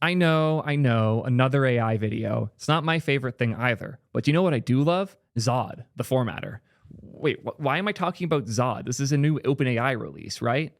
I know, another AI video. It's not my favorite thing either. But you know what I do love? Zod, the formatter. Wait, why am I talking about Zod? This is a new OpenAI release, right?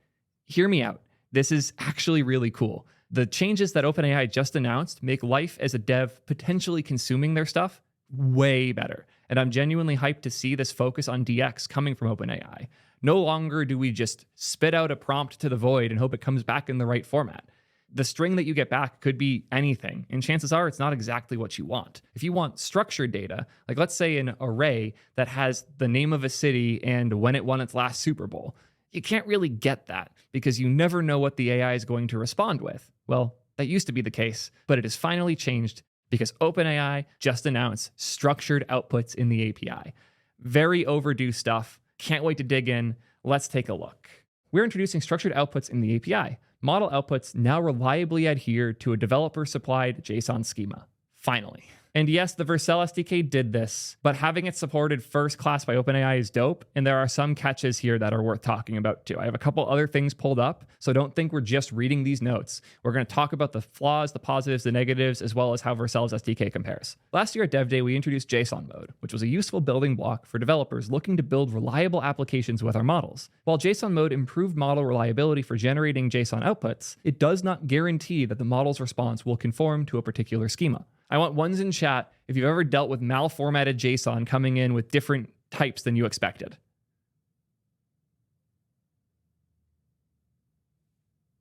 Hear me out. This is actually really cool. The changes that OpenAI just announced make life as a dev potentially consuming their stuff way better. And I'm genuinely hyped to see this focus on DX coming from OpenAI. No longer do we just spit out a prompt to the void and hope it comes back in the right format. The string that you get back could be anything, and chances are it's not exactly what you want. If you want structured data, like let's say an array that has the name of a city and when it won its last Super Bowl, you can't really get that because you never know what the AI is going to respond with. Well, that used to be the case, but it has finally changed because OpenAI just announced structured outputs in the API. Very overdue stuff. Can't wait to dig in. Let's take a look. We're introducing structured outputs in the API. Model outputs now reliably adhere to a developer-supplied JSON schema. Finally. And yes, the Vercel SDK did this, but having it supported first class by OpenAI is dope, and there are some catches here that are worth talking about too. I have a couple other things pulled up, so don't think we're just reading these notes. We're going to talk about the flaws, the positives, the negatives, as well as how Vercel's SDK compares. Last year at Dev Day, we introduced JSON mode, which was a useful building block for developers looking to build reliable applications with our models. While JSON mode improved model reliability for generating JSON outputs, it does not guarantee that the model's response will conform to a particular schema. I want ones in chat if you've ever dealt with malformatted JSON coming in with different types than you expected.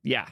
Yeah.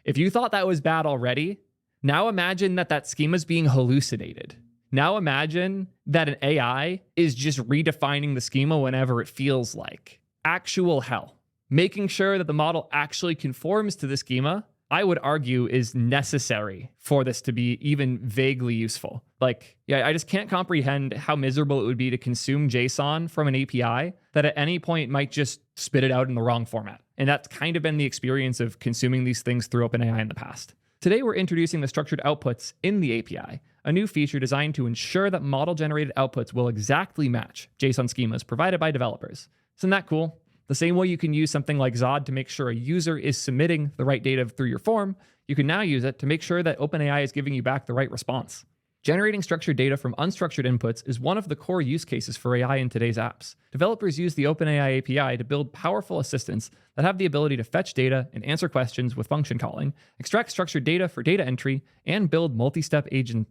If you thought that was bad already, now imagine that schema is being hallucinated. Now imagine that an AI is just redefining the schema whenever it feels like. Actual hell. Making sure that the model actually conforms to the schema, I would argue, is necessary for this to be even vaguely useful. I just can't comprehend how miserable it would be to consume JSON from an API that at any point might just spit it out in the wrong format. And that's kind of been the experience of consuming these things through OpenAI in the past. Today, we're introducing the structured outputs in the API, a new feature designed to ensure that model-generated outputs will exactly match JSON schemas provided by developers. Isn't that cool? The same way you can use something like Zod to make sure a user is submitting the right data through your form, you can now use it to make sure that OpenAI is giving you back the right response. Generating structured data from unstructured inputs is one of the core use cases for AI in today's apps. Developers use the OpenAI API to build powerful assistants that have the ability to fetch data and answer questions with function calling, extract structured data for data entry, and build multi-step agentic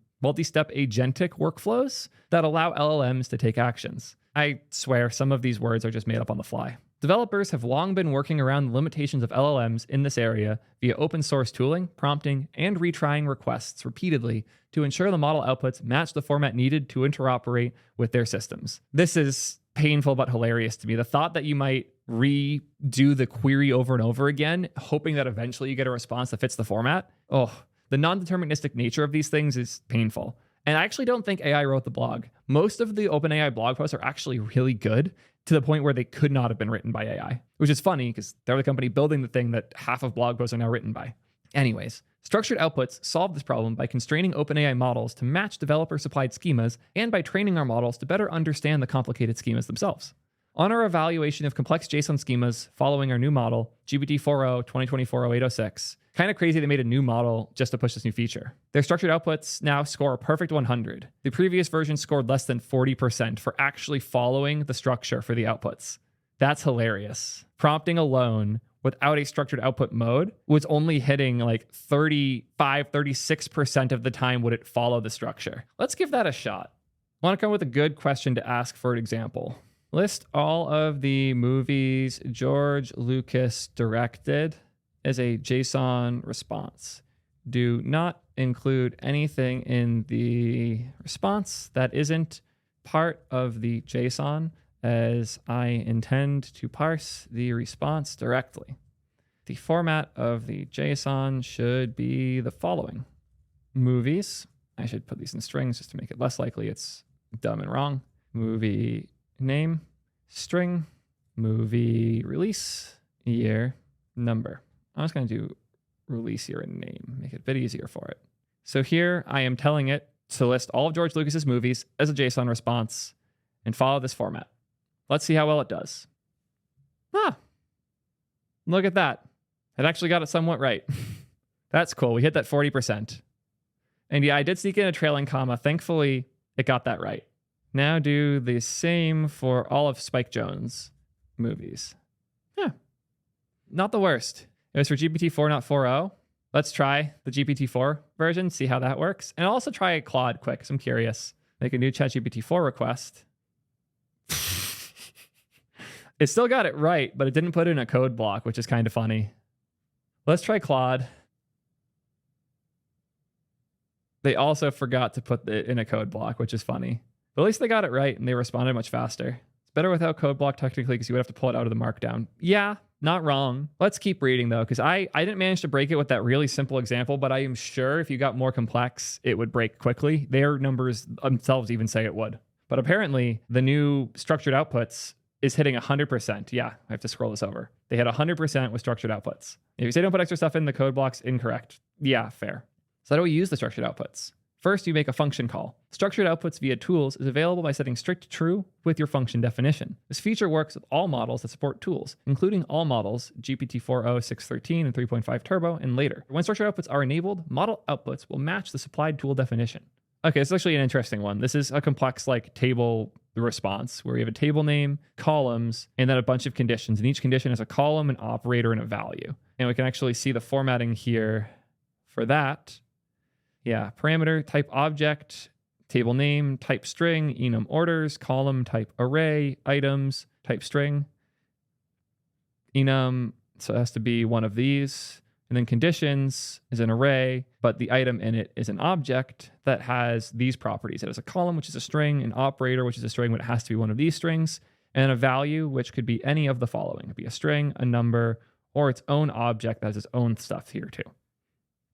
workflows that allow LLMs to take actions. I swear some of these words are just made up on the fly. Developers have long been working around the limitations of LLMs in this area via open source tooling, prompting, and retrying requests repeatedly to ensure the model outputs match the format needed to interoperate with their systems. This is painful but hilarious to me. The thought that you might redo the query over and over again, hoping that eventually you get a response that fits the format. The non-deterministic nature of these things is painful. And I actually don't think AI wrote the blog. Most of the OpenAI blog posts are actually really good, to the point where they could not have been written by AI, which is funny because they're the company building the thing that half of blog posts are now written by. Anyways, structured outputs solve this problem by constraining OpenAI models to match developer-supplied schemas and by training our models to better understand the complicated schemas themselves. On our evaluation of complex JSON schemas following our new model, GPT-4o 2024-0806, kind of crazy they made a new model just to push this new feature. Their structured outputs now score a perfect 100. The previous version scored less than 40% for actually following the structure for the outputs. That's hilarious. Prompting alone without a structured output mode was only hitting like 36% of the time would it follow the structure. Let's give that a shot. Want to come with a good question to ask for an example. List all of the movies George Lucas directed as a JSON response. Do not include anything in the response that isn't part of the JSON, as I intend to parse the response directly. The format of the JSON should be the following. Movies. I should put these in strings just to make it less likely it's dumb and wrong. Movie name, string, movie release, year, number. I'm just going to do release year and name, make it a bit easier for it. So here I am telling it to list all of George Lucas's movies as a JSON response and follow this format. Let's see how well it does. Look at that. It actually got it somewhat right. That's cool. We hit that 40%. And yeah, I did sneak in a trailing comma. Thankfully, it got that right. Now do the same for all of Spike Jonze movies. Yeah, not the worst. It was for GPT-4, not 4.0. Let's try the GPT-4 version, see how that works. And I'll also try Claude quick, because I'm curious. Make a new ChatGPT-4 request. It still got it right, but it didn't put in a code block, which is kind of funny. Let's try Claude. They also forgot to put it in a code block, which is funny. But at least they got it right, and they responded much faster. It's better without code block, technically, because you would have to pull it out of the markdown. Yeah, not wrong. Let's keep reading, though, because I didn't manage to break it with that really simple example, but I am sure if you got more complex, it would break quickly. Their numbers themselves even say it would. But apparently, the new structured outputs is hitting 100%. Yeah, I have to scroll this over. They hit 100% with structured outputs. If you say don't put extra stuff in, the code block's incorrect. Yeah, fair. So how do we use the structured outputs? First, you make a function call. Structured outputs via tools is available by setting strict true with your function definition. This feature works with all models that support tools, including all models GPT-4o, 613, and 3.5 Turbo, and later. When structured outputs are enabled, model outputs will match the supplied tool definition. Okay, this is actually an interesting one. This is a complex like table response where you have a table name, columns, and then a bunch of conditions. And each condition has a column, an operator, and a value. And we can actually see the formatting here for that. Yeah, parameter, type object, table name, type string, enum orders, column, type array, items, type string, enum, so it has to be one of these. And then conditions is an array, but the item in it is an object that has these properties. It has a column, which is a string, an operator, which is a string, but it has to be one of these strings, and a value, which could be any of the following. It could be a string, a number, or its own object that has its own stuff here too.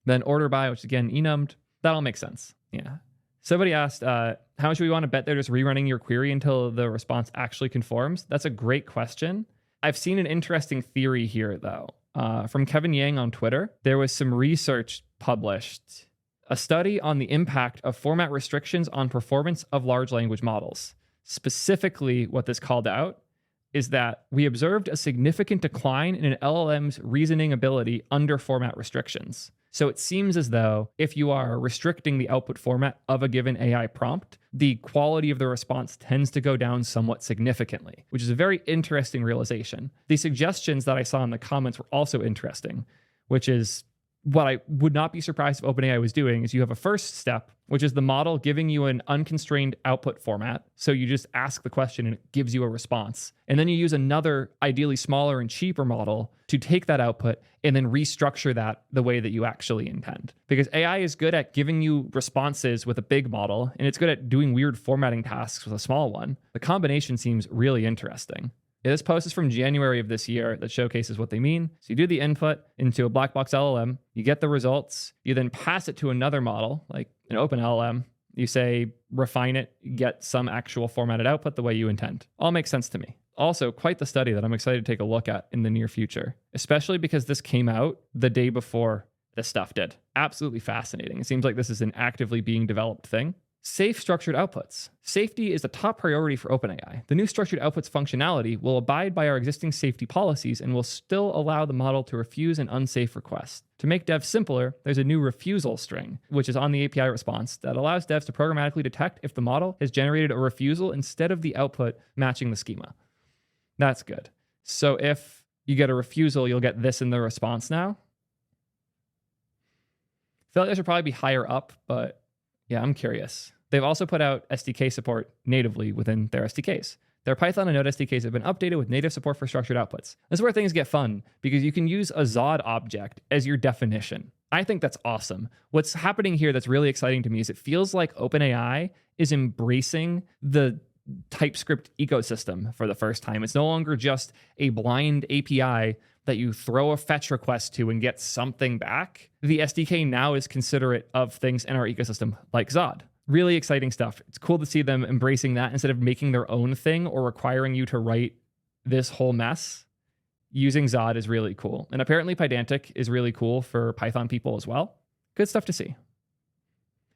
Then order by, which is again enummed. That all makes sense. Yeah. Somebody asked, how much do we want to bet they're just rerunning your query until the response actually conforms? That's a great question. I've seen an interesting theory here, though, from Kevin Yang on Twitter. There was some research published, a study on the impact of format restrictions on performance of large language models. Specifically, what this called out is that we observed a significant decline in an LLM's reasoning ability under format restrictions. So it seems as though if you are restricting the output format of a given AI prompt, the quality of the response tends to go down somewhat significantly, which is a very interesting realization. The suggestions that I saw in the comments were also interesting, which is what I would not be surprised if OpenAI was doing is you have a first step, which is the model giving you an unconstrained output format. So you just ask the question and it gives you a response. And then you use another, ideally smaller and cheaper model to take that output and then restructure that the way that you actually intend. Because AI is good at giving you responses with a big model, and it's good at doing weird formatting tasks with a small one. The combination seems really interesting. This post is from January of this year that showcases what they mean. So you do the input into a black box LLM, you get the results, you then pass it to another model, like an open LLM. You say, refine it, get some actual formatted output the way you intend. All makes sense to me. Also, quite the study that I'm excited to take a look at in the near future, especially because this came out the day before this stuff did. Absolutely fascinating. It seems like this is an actively being developed thing. Safe structured outputs. Safety is a top priority for OpenAI. The new structured outputs functionality will abide by our existing safety policies and will still allow the model to refuse an unsafe request. To make devs simpler, there's a new refusal string, which is on the API response, that allows devs to programmatically detect if the model has generated a refusal instead of the output matching the schema. That's good. So if you get a refusal, you'll get this in the response now. I feel like that should probably be higher up, but yeah, I'm curious. They've also put out SDK support natively within their SDKs. Their Python and Node SDKs have been updated with native support for structured outputs. This is where things get fun, because you can use a Zod object as your definition. I think that's awesome. What's happening here that's really exciting to me is it feels like OpenAI is embracing the TypeScript ecosystem for the first time. It's no longer just a blind API that you throw a fetch request to and get something back. The SDK now is considerate of things in our ecosystem like Zod. Really exciting stuff. It's cool to see them embracing that instead of making their own thing or requiring you to write this whole mess. Using Zod is really cool. And apparently Pydantic is really cool for Python people as well. Good stuff to see.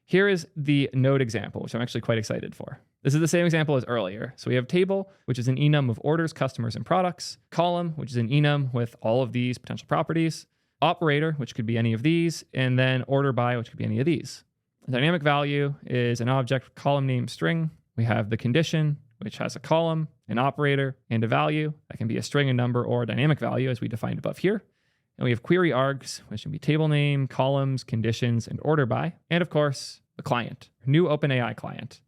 Here is the node example, which I'm actually quite excited for. This is the same example as earlier. So we have table, which is an enum of orders, customers, and products. Column, which is an enum with all of these potential properties. operator, which could be any of these, and then order by, which could be any of these. A dynamic value is an object with column name string. We have the condition, which has a column, an operator, and a value. That can be a string, a number, or a dynamic value, as we defined above here. And we have query args, which can be table name, columns, conditions, and order by. And of course, a client, new OpenAI client.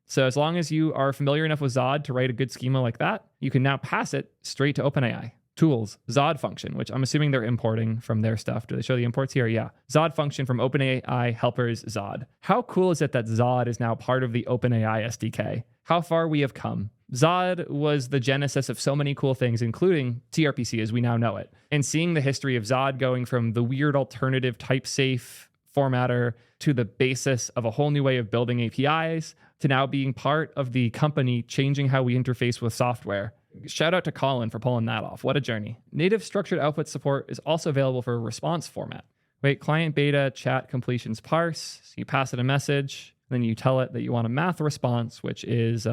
So as long as you are familiar enough with Zod to write a good schema like that, you can now pass it straight to OpenAI. Tools, Zod function, which I'm assuming they're importing from their stuff. Do they show the imports here? Yeah. Zod function from OpenAI helpers Zod. How cool is it that Zod is now part of the OpenAI SDK? How far we have come. Zod was the genesis of so many cool things, including TRPC as we now know it. And seeing the history of Zod going from the weird alternative type-safe formatter to the basis of a whole new way of building APIs to now being part of the company changing how we interface with software. Shout out to Colin for pulling that off. What a journey. Native structured output support is also available for a response format. Wait, client beta chat completions parse. So you pass it a message, then you tell it that you want a math response, which is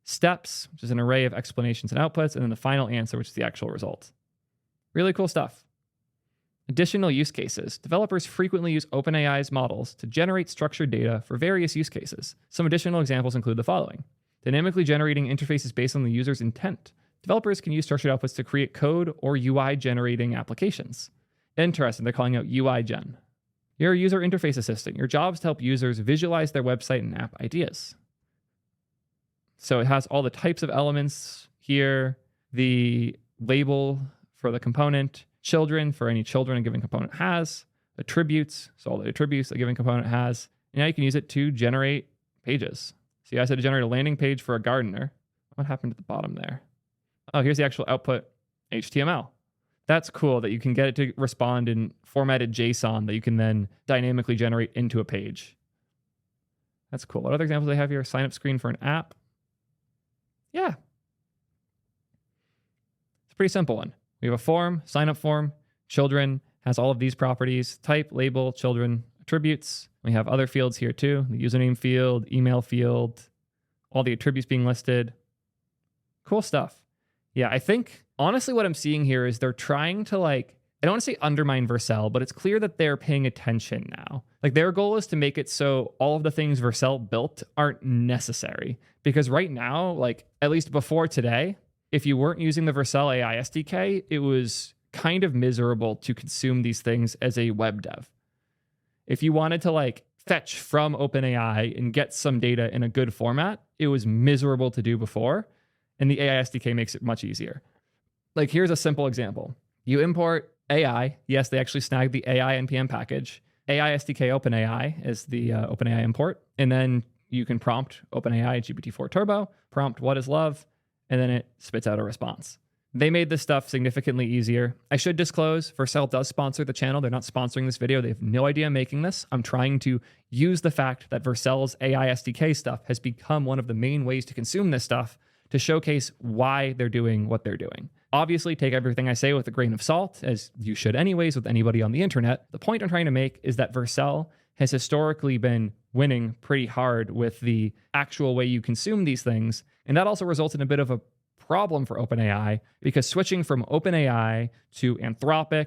steps, which is an array of explanations and outputs, and then the final answer, which is the actual result. Really cool stuff. Additional use cases. Developers frequently use OpenAI's models to generate structured data for various use cases. Some additional examples include the following. Dynamically generating interfaces based on the user's intent. Developers can use structured outputs to create code or UI generating applications. Interesting, they're calling out UI gen. You're a user interface assistant. Your job is to help users visualize their website and app ideas. So it has all the types of elements here, the label for the component, children for any children a given component has, attributes, so all the attributes a given component has. And now you can use it to generate pages. So you guys had to generate a landing page for a gardener. What happened at the bottom there? Oh, here's the actual output HTML. That's cool that you can get it to respond in formatted JSON that you can then dynamically generate into a page. That's cool. What other examples do they have here? Sign up screen for an app. Yeah. It's a pretty simple one. We have a form, sign up form, children, has all of these properties, type, label, children, attributes. We have other fields here too, the username field, email field, all the attributes being listed. Cool stuff. Yeah, I think honestly what I'm seeing here is they're trying to I don't want to say undermine Vercel, but it's clear that they're paying attention now. Their goal is to make it so all of the things Vercel built aren't necessary. Because right now, at least before today, if you weren't using the Vercel AI SDK, it was kind of miserable to consume these things as a web dev. If you wanted to fetch from OpenAI and get some data in a good format, it was miserable to do before. And the AI SDK makes it much easier. Here's a simple example. You import AI. Yes, they actually snagged the AI NPM package. AI SDK OpenAI is the OpenAI import. And then you can prompt OpenAI GPT-4 Turbo, prompt what is love, and then it spits out a response. They made this stuff significantly easier. I should disclose, Vercel does sponsor the channel. They're not sponsoring this video. They have no idea I'm making this. I'm trying to use the fact that Vercel's AI SDK stuff has become one of the main ways to consume this stuff to showcase why they're doing what they're doing. Obviously, take everything I say with a grain of salt, as you should anyways with anybody on the internet. The point I'm trying to make is that Vercel has historically been winning pretty hard with the actual way you consume these things. And that also results in a bit of a problem for OpenAI, because switching from OpenAI to Anthropic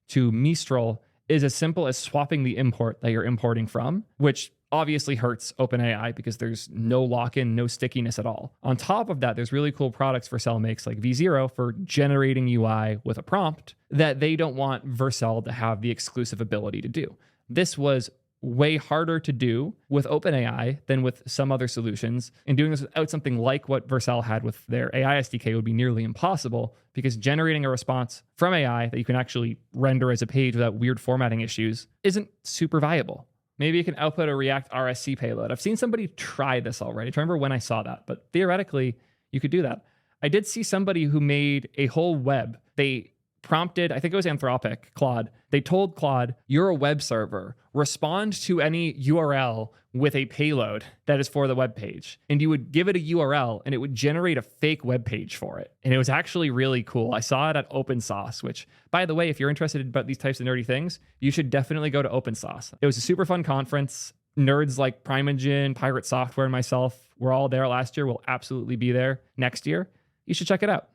to Mistral is as simple as swapping the import that you're importing from, which obviously hurts OpenAI because there's no lock-in, no stickiness at all. On top of that, there's really cool products Vercel makes, like V0 for generating UI with a prompt that they don't want Vercel to have the exclusive ability to do. This was way harder to do with OpenAI than with some other solutions. And doing this without something like what Vercel had with their AI SDK would be nearly impossible, because generating a response from AI that you can actually render as a page without weird formatting issues isn't super viable. Maybe you can output a React RSC payload. I've seen somebody try this already. I remember when I saw that, but theoretically, you could do that. I did see somebody who made a whole web. They prompted, I think it was Anthropic, Claude. They told Claude, you're a web server. Respond to any URL with a payload that is for the web page. And you would give it a URL and it would generate a fake web page for it. And it was actually really cool. I saw it at OpenSauce, which, by the way, if you're interested about these types of nerdy things, you should definitely go to OpenSauce. It was a super fun conference. Nerds like Primeagen, Pirate Software, and myself were all there last year. We'll absolutely be there next year. You should check it out.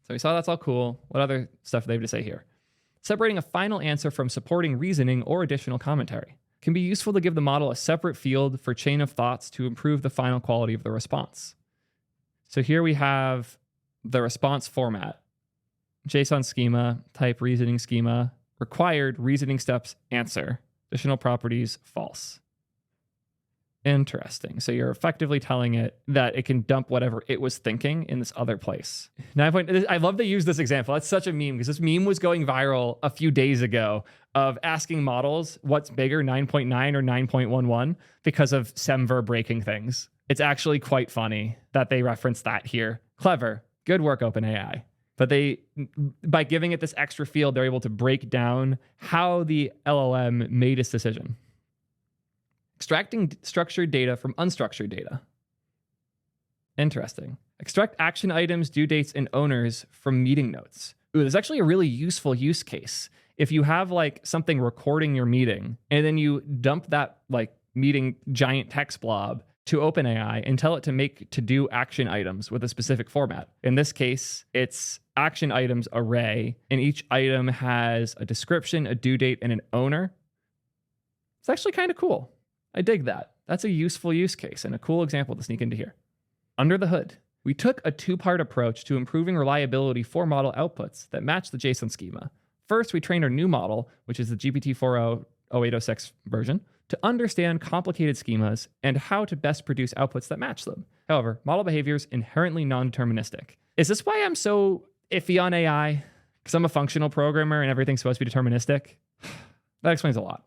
So we saw that's all cool. What other stuff do they have to say here? Separating a final answer from supporting reasoning or additional commentary. It can be useful to give the model a separate field for chain of thoughts to improve the final quality of the response. So here we have the response format. JSON schema, type reasoning schema, required reasoning steps answer, additional properties false. Interesting. So you're effectively telling it that it can dump whatever it was thinking in this other place. I love to use this example. That's such a meme because this meme was going viral a few days ago of asking models what's bigger, 9.9 or 9.11, because of semver breaking things. It's actually quite funny that they reference that here. Clever. Good work, OpenAI. But by giving it this extra field, they're able to break down how the LLM made its decision. Extracting structured data from unstructured data. Interesting. Extract action items, due dates, and owners from meeting notes. Ooh, there's actually a really useful use case. If you have like something recording your meeting and then you dump that like meeting giant text blob to OpenAI and tell it to make to-do action items with a specific format. In this case, it's action items array, and each item has a description, a due date, and an owner. It's actually kind of cool. I dig that. That's a useful use case and a cool example to sneak into here. Under the hood, we took a two-part approach to improving reliability for model outputs that match the JSON schema. First, we trained our new model, which is the GPT-4o 0806 version, to understand complicated schemas and how to best produce outputs that match them. However, model behavior is inherently non-deterministic. Is this why I'm so iffy on AI? Because I'm a functional programmer and everything's supposed to be deterministic? That explains a lot.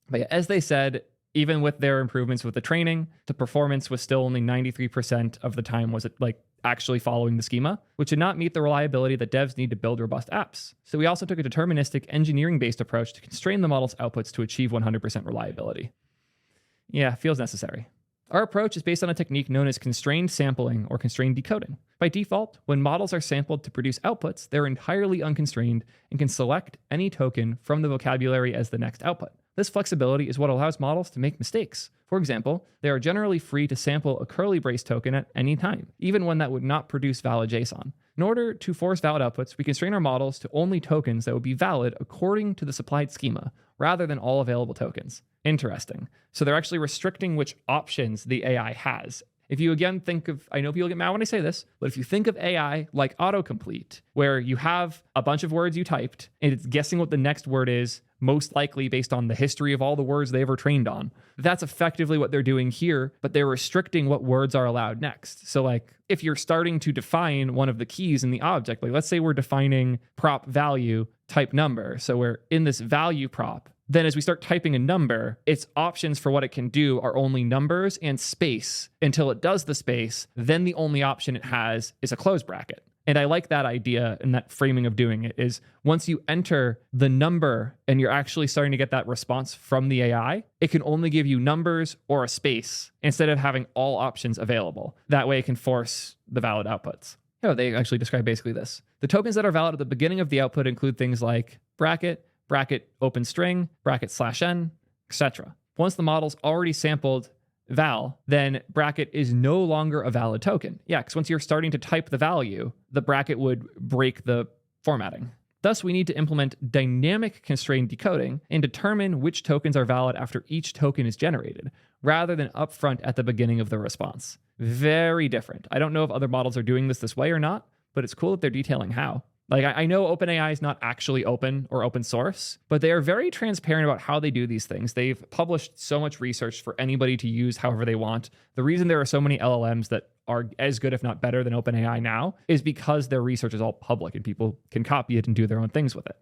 But yeah, as they said, even with their improvements with the training, the performance was still only 93% of the time was it like actually following the schema, which did not meet the reliability that devs need to build robust apps. So we also took a deterministic engineering-based approach to constrain the model's outputs to achieve 100% reliability. Yeah, feels necessary. Our approach is based on a technique known as constrained sampling or constrained decoding. By default, when models are sampled to produce outputs, they're entirely unconstrained and can select any token from the vocabulary as the next output. This flexibility is what allows models to make mistakes. For example, they are generally free to sample a curly brace token at any time, even when that would not produce valid JSON. In order to force valid outputs, we constrain our models to only tokens that would be valid according to the supplied schema, rather than all available tokens. Interesting. So they're actually restricting which options the AI has. If you again think of, I know people get mad when I say this, but if you think of AI like autocomplete, where you have a bunch of words you typed and it's guessing what the next word is, most likely based on the history of all the words they ever trained on. That's effectively what they're doing here, but they're restricting what words are allowed next. So like if you're starting to define one of the keys in the object, like let's say we're defining prop value type number. So we're in this value prop. Then as we start typing a number, its options for what it can do are only numbers and space until it does the space. Then the only option it has is a close bracket. And I like that idea and that framing of doing it is once you enter the number and you're actually starting to get that response from the AI, it can only give you numbers or a space instead of having all options available. That way it can force the valid outputs. Oh, they actually describe basically this. The tokens that are valid at the beginning of the output include things like bracket, bracket open string, bracket /n, etc. Once the model's already sampled val, then bracket is no longer a valid token. Yeah, because once you're starting to type the value, the bracket would break the formatting. Thus, we need to implement dynamic constrained decoding and determine which tokens are valid after each token is generated, rather than upfront at the beginning of the response. Very different. I don't know if other models are doing this way or not, but it's cool that they're detailing how. Like, I know OpenAI is not actually open or open source, but they are very transparent about how they do these things. They've published so much research for anybody to use however they want. The reason there are so many LLMs that are as good, if not better, than OpenAI now is because their research is all public and people can copy it and do their own things with it.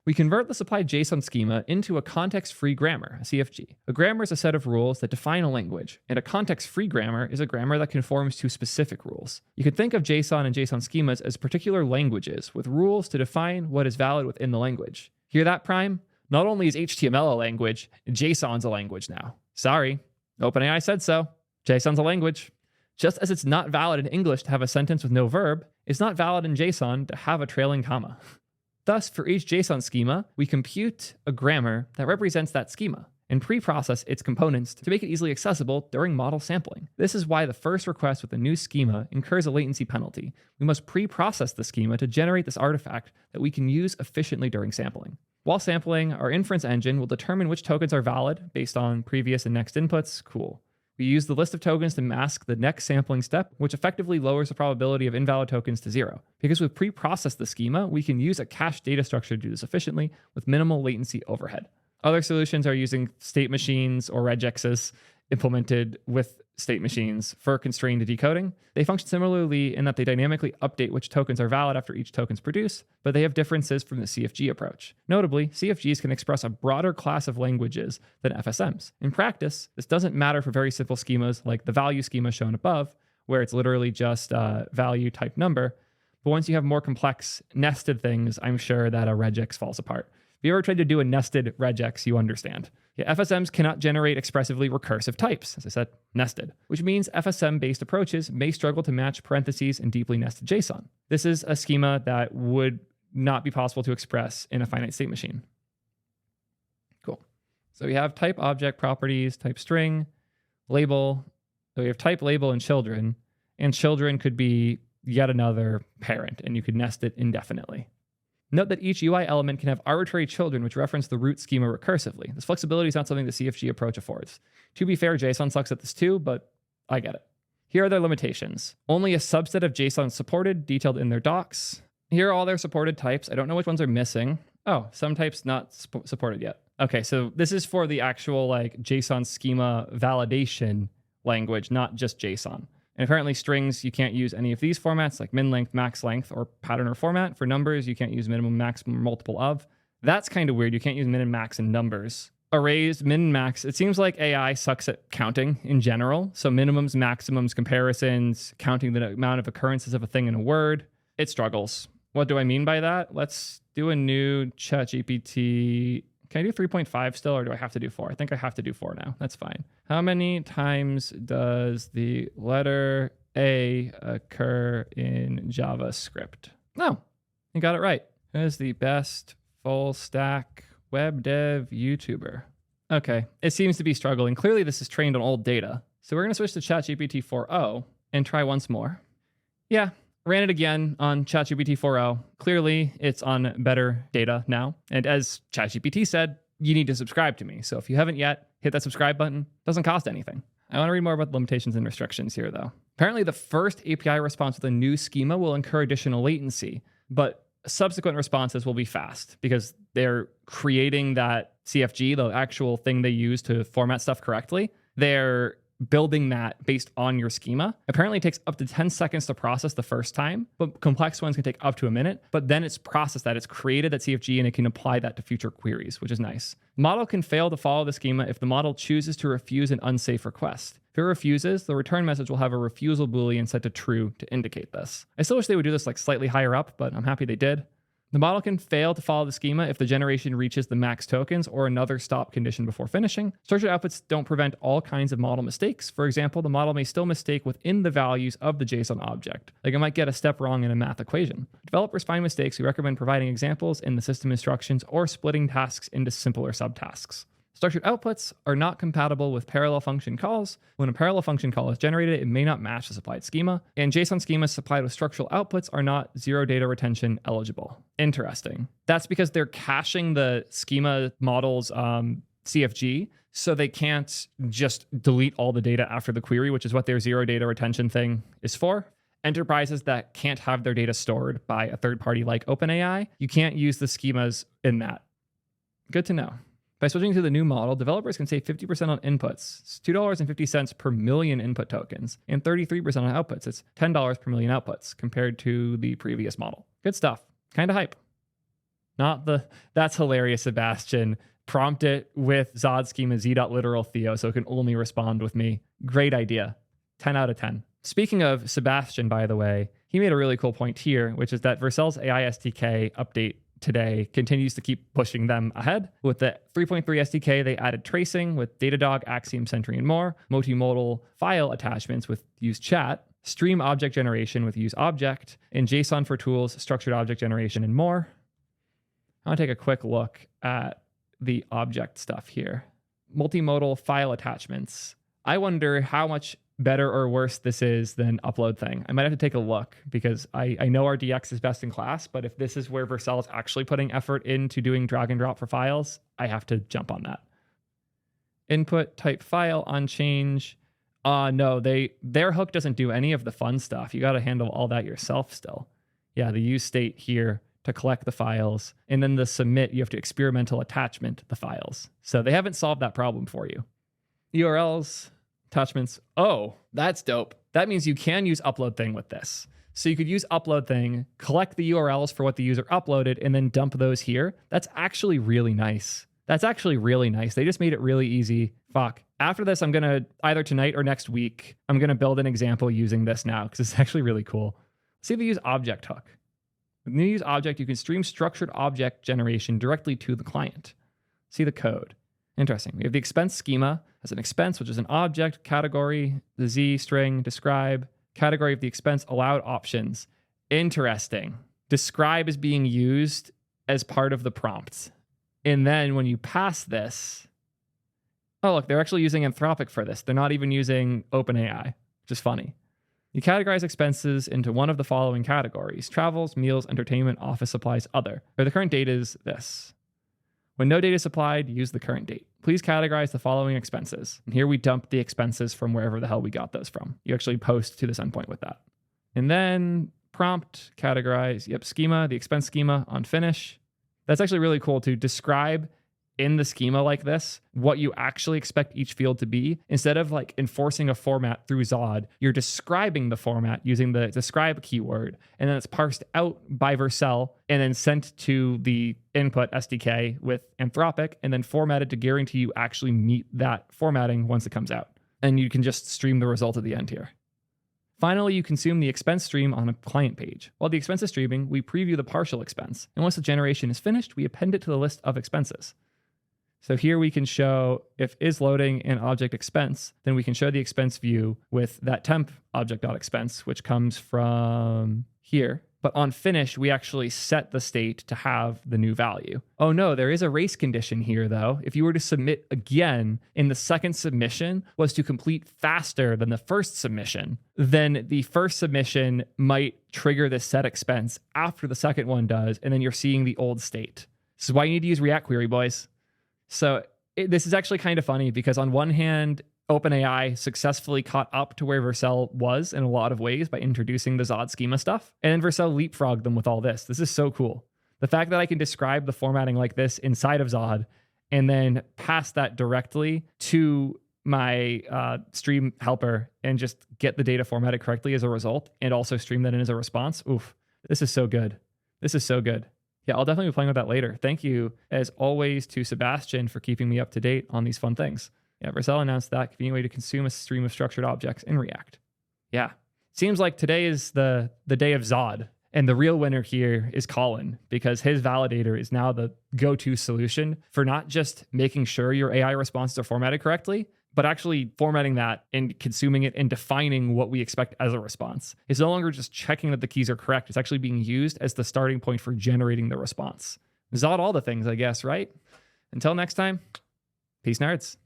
We convert the supplied JSON schema into a context-free grammar, a CFG. A grammar is a set of rules that define a language, and a context-free grammar is a grammar that conforms to specific rules. You can think of JSON and JSON schemas as particular languages with rules to define what is valid within the language. Hear that, Prime? Not only is HTML a language, JSON's a language now. Sorry, OpenAI said so. JSON's a language. Just as it's not valid in English to have a sentence with no verb, it's not valid in JSON to have a trailing comma. Thus, for each JSON schema, we compute a grammar that represents that schema and pre-process its components to make it easily accessible during model sampling. This is why the first request with a new schema incurs a latency penalty. We must pre-process the schema to generate this artifact that we can use efficiently during sampling. While sampling, our inference engine will determine which tokens are valid based on previous and next inputs. Cool. We use the list of tokens to mask the next sampling step, which effectively lowers the probability of invalid tokens to 0. Because we've pre-processed the schema, we can use a cached data structure to do this efficiently with minimal latency overhead. Other solutions are using state machines or regexes implemented with state machines for constrained decoding. They function similarly in that they dynamically update which tokens are valid after each token's produced, but they have differences from the CFG approach. Notably, CFGs can express a broader class of languages than FSMs. In practice, this doesn't matter for very simple schemas like the value schema shown above, where it's literally just value type number. But once you have more complex nested things, I'm sure that a regex falls apart. If you ever tried to do a nested regex, you understand. Yeah, FSMs cannot generate expressively recursive types, as I said, nested, which means FSM-based approaches may struggle to match parentheses and deeply nested JSON. This is a schema that would not be possible to express in a finite state machine. Cool. So we have type object properties, type string, label. So we have type, label, and children could be yet another parent, and you could nest it indefinitely. Note that each UI element can have arbitrary children which reference the root schema recursively. This flexibility is not something the CFG approach affords. To be fair, JSON sucks at this too, but I get it. Here are their limitations. Only a subset of JSON is supported, detailed in their docs. Here are all their supported types. I don't know which ones are missing. Oh, some types not supported yet. Okay, so this is for the actual like JSON schema validation language, not just JSON. And apparently strings, you can't use any of these formats like min length, max length, or pattern or format. For numbers, you can't use minimum, maximum, multiple of. That's kind of weird. You can't use min and max in numbers. Arrays, min and max. It seems like AI sucks at counting in general. So minimums, maximums, comparisons, counting the amount of occurrences of a thing in a word. It struggles. What do I mean by that? Let's do a new ChatGPT. Can I do 3.5 still, or do I have to do 4? I think I have to do 4 now. That's fine. How many times does the letter A occur in JavaScript? No, you got it right. Who is the best full stack web dev YouTuber? Okay, it seems to be struggling. Clearly, this is trained on old data. So we're going to switch to ChatGPT 4.0 and try once more. Yeah, ran it again on ChatGPT 4.0. Clearly, it's on better data now. And as ChatGPT said, you need to subscribe to me. So if you haven't yet, hit that subscribe button. Doesn't cost anything. I want to read more about the limitations and restrictions here, though. Apparently, the first API response with a new schema will incur additional latency, but subsequent responses will be fast because they're creating that CFG, the actual thing they use to format stuff correctly. They're building that based on your schema. Apparently it takes up to 10 seconds to process the first time, but complex ones can take up to a minute. But then it's processed that, it's created that CFG, and it can apply that to future queries, which is nice. Model can fail to follow the schema if the model chooses to refuse an unsafe request. If it refuses, the return message will have a refusal boolean set to true to indicate this. I still wish they would do this like slightly higher up, but I'm happy they did. The model can fail to follow the schema if the generation reaches the max tokens or another stop condition before finishing. Structured outputs don't prevent all kinds of model mistakes. For example, the model may still mistake within the values of the JSON object. Like it might get a step wrong in a math equation. Developers find mistakes. We recommend providing examples in the system instructions or splitting tasks into simpler subtasks. Structured outputs are not compatible with parallel function calls. When a parallel function call is generated, it may not match the supplied schema, and JSON schemas supplied with structural outputs are not zero data retention eligible. Interesting. That's because they're caching the schema model's CFG, so they can't just delete all the data after the query, which is what their zero data retention thing is for. Enterprises that can't have their data stored by a third party like OpenAI, you can't use the schemas in that. Good to know. By switching to the new model, developers can save 50% on inputs. It's $2.50 per million input tokens and 33% on outputs. It's $10 per million outputs compared to the previous model. Good stuff. Kind of hype. That's hilarious, Sebastian. Prompt it with Zod schema z.literal Theo so it can only respond with me. Great idea. 10 out of 10. Speaking of Sebastian, by the way, he made a really cool point here, which is that Vercel's AI SDK update today continues to keep pushing them ahead. With the 3.3 SDK, they added tracing with Datadog, Axiom, Sentry, and more, multimodal file attachments with use chat, stream object generation with use object, and JSON for tools, structured object generation, and more. I want to take a quick look at the object stuff here. Multimodal file attachments. I wonder how much better or worse this is than upload thing. I might have to take a look because I know our DX is best in class, but if this is where Vercel is actually putting effort into doing drag and drop for files, I have to jump on that. Input type file on change. No, their hook doesn't do any of the fun stuff. You got to handle all that yourself still. Yeah, the use state here to collect the files, and then the submit, you have to experimental attachment the files. So they haven't solved that problem for you. URLs, attachments. Oh, that's dope. That means you can use upload thing with this. So you could use upload thing, collect the URLs for what the user uploaded, and then dump those here. That's actually really nice. That's actually really nice. They just made it really easy. Fuck. After this, I'm going to, either tonight or next week, I'm going to build an example using this now because it's actually really cool. See if we use object hook. When you use object, you can stream structured object generation directly to the client. See the code. Interesting. We have the expense schema as an expense, which is an object, category, the Z string, describe, category of the expense, allowed options. Interesting. Describe is being used as part of the prompt. And then when you pass this, oh, look, they're actually using Anthropic for this. They're not even using OpenAI, which is funny. You categorize expenses into one of the following categories: travels, meals, entertainment, office supplies, other. Or the current date is this. When no data is supplied, use the current date. Please categorize the following expenses. And here we dump the expenses from wherever the hell we got those from. You actually post to this endpoint with that. And then prompt, categorize, schema, the expense schema on finish. That's actually really cool to describe in the schema like this what you actually expect each field to be. Instead of like enforcing a format through Zod, you're describing the format using the describe keyword, and then it's parsed out by Vercel and then sent to the input SDK with Anthropic and then formatted to guarantee you actually meet that formatting once it comes out. And you can just stream the result at the end here. Finally, you consume the expense stream on a client page. While the expense is streaming, we preview the partial expense. And once the generation is finished, we append it to the list of expenses. So here we can show if is loading an object expense, then we can show the expense view with that temp object.expense, which comes from here. But on finish, we actually set the state to have the new value. Oh no, there is a race condition here though. If you were to submit again and the second submission was to complete faster than the first submission, then the first submission might trigger this set expense after the second one does, and then you're seeing the old state. This is why you need to use React Query, boys. So this is actually kind of funny because on one hand, OpenAI successfully caught up to where Vercel was in a lot of ways by introducing the Zod schema stuff. And then Vercel leapfrogged them with all this. This is so cool. The fact that I can describe the formatting like this inside of Zod and then pass that directly to my stream helper and just get the data formatted correctly as a result and also stream that in as a response. Oof, this is so good. This is so good. Yeah, I'll definitely be playing with that later. Thank you, as always, to Sebastian for keeping me up to date on these fun things. Yeah, Vercel announced that convenient way to consume a stream of structured objects in React. Yeah, seems like today is the day of Zod, and the real winner here is Colin, because his validator is now the go-to solution for not just making sure your AI responses are formatted correctly, but actually formatting that and consuming it and defining what we expect as a response. It's no longer just checking that the keys are correct. It's actually being used as the starting point for generating the response. Zod all the things, I guess, right? Until next time, peace, nerds.